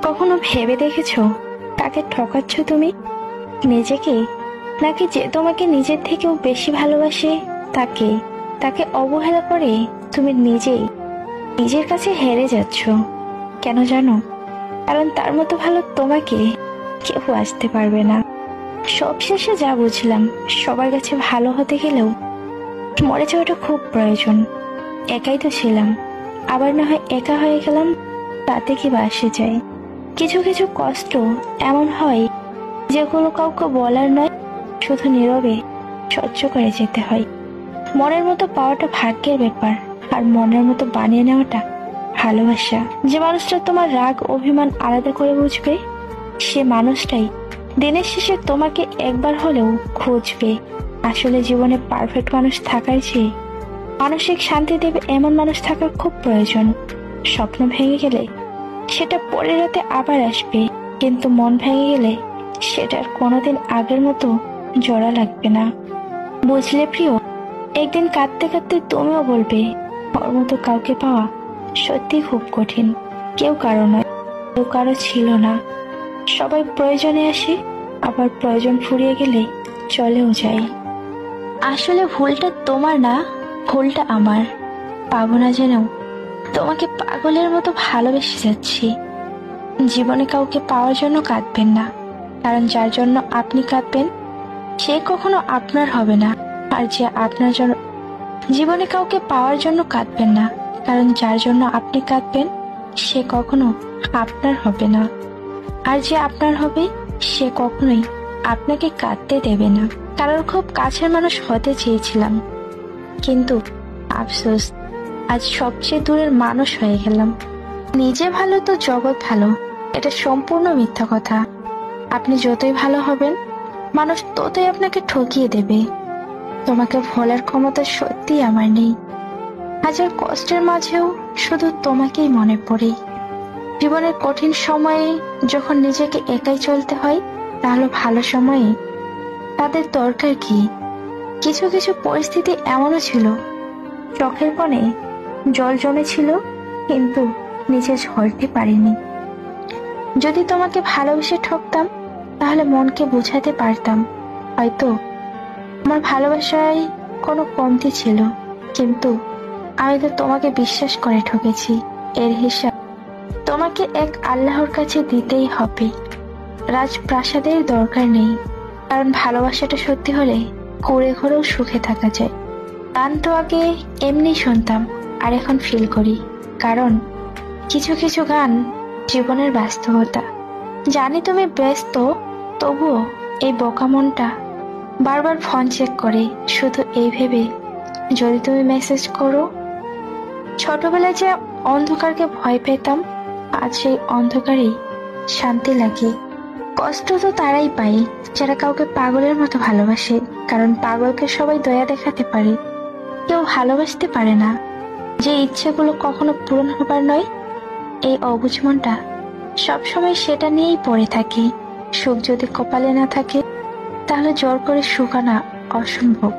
কখনো ভেবে দেখেছো কাকে ঠকাচ্ছ তুমি? নিজেকে, নাকি যে তোমাকে নিজের থেকেও বেশি ভালোবাসে তাকে? তাকে অবহেলা করে তুমি নিজেই নিজের কাছে হেরে যাচ্ছ। কেন জানো? কারণ তার মতো ভালো তোমাকে কেউ আসতে পারবে না। সবশেষে যা বুঝলাম, সবার কাছে ভালো হতে গেলেও মরে যাওয়াটা খুব প্রয়োজন। একাই তো ছিলাম, আবার না হয় একা হয়ে গেলাম, তাতে কি বা আসে যায়? কিছু কিছু কষ্ট এমন হয় যেগুলো কাউকে বলার নয়, শুধু নীরবে সহ্য করে যেতে হয়। মনের মতো পাওয়াটা ভাগ্যের ব্যাপার, আর মনের মতো বানিয়ে নেওয়াটা ভালোবাসা। যে মানুষটা তোমার রাগ অভিমান আলাদা করে বুঝবে, সে মানুষটাই দিনের শেষে তোমাকে একবার হলেও খুঁজবে। আসলে জীবনে পারফেক্ট মানুষ থাকার চেয়ে মানসিক শান্তি দেবে এমন মানুষ থাকা খুব প্রয়োজন। স্বপ্ন ভেঙে গেলে সেটা পরের রাতে আবার আসবে, কিন্তু মন ভেঙে গেলে সেটার কোনোদিন আগের মতো জোড়া লাগবে না। বুঝলে প্রিয়, একদিন কাঁদতে কাঁদতে তুমিও বলবে, ওর মতো কাউকে পাওয়া সত্যি খুব কঠিন। কেউ কারো নয়, কেউ কারো ছিল না। সবাই প্রয়োজনে আসে, আবার প্রয়োজন ফুরিয়ে গেলে চলেও যায়। আসলে ভুলটা তোমার না, ভুলটা আমার। পাবো না জেনেও তোমাকে পাগলের মতো ভালোবেসে যাচ্ছি। জীবনে কাউকে পাওয়ার জন্য কাঁদবেন না, কারণ যার জন্য আপনি কাঁদবেন সে কখনো আপনার হবে না। আর যে আপনার জন্য জীবনে কাউকে পাওয়ার জন্য কাঁদবেন না, কারণ যার জন্য আপনি কাঁদবেন সে কখনো আপনার হবে না। আর যে আপনার হবে সে কখনোই আপনাকে কাঁদতে দেবে না। কারোর খুব কাছের মানুষ হতে চেয়েছিলাম, কিন্তু আফসোস আজ সবচেয়ে দূরের মানুষ হয়ে গেলাম। নিজে ভালো তো জগৎ ভালো, এটা সম্পূর্ণ মিথ্যা কথা। আপনি যতই ভালো হবেন, মানুষ ততই আপনাকে ঠকিয়ে দেবে। তোমাকে ভোলার ক্ষমতা সত্যি আমার নেই। হাজার কষ্টের মাঝেও শুধু তোমাকেই মনে পড়ে। জীবনের কঠিন সময়ে যখন নিজেকে একাই চলতে হয়, তাহলে ভালো সময়ে তাদের দরকার কি? কিছু কিছু পরিস্থিতি এমনও ছিল, চোখের কোণে জল জমেছিল, কিন্তু নিচে ঝরতে পারিনি। যদি তোমাকে ভালোবেসে ঠকতাম, তাহলে মনকে বোঝাতে পারতাম, হয়তো আমার ভালোবাসায় কোনো কমতি ছিল, কিন্তু আমি তো তোমাকে বিশ্বাস করে ঠকেছি। এর হিসাব তোমাকে এক আল্লাহর কাছে দিতেই হবে। রাজপ্রাসাদের দরকার নেই, কারণ ভালোবাসাটা সত্যি হলে ঘুরে ঘুরেও সুখে থাকা যায়। গান তো আগে এমনি শুনতাম, আর এখন ফিল করি, কারণ কিছু কিছু গান জীবনের বাস্তবতা। জানি তুমি ব্যস্ত, তবুও এই বোকা মনটা বারবার ফোন চেক করে, শুধু এই ভেবে যদি তুমি মেসেজ করো। ছোটবেলায় যে অন্ধকারকে ভয় পেতাম, আজ সেই অন্ধকারেই শান্তি লাগে। কষ্ট তো তারাই পায় যারা কাউকে পাগলের মতো ভালোবাসে, কারণ পাগলকে সবাই দয়া দেখাতে পারে, কেউ ভালোবাসতে পারে না। যে ইচ্ছেগুলো কখনো পূরণ হবার নয়, এই অবুঝ মনটা সবসময় সেটা নিয়েই পড়ে থাকে। সুখ যদি কপালে না থাকে, তাহলে জোর করে সুখ আনা অসম্ভব।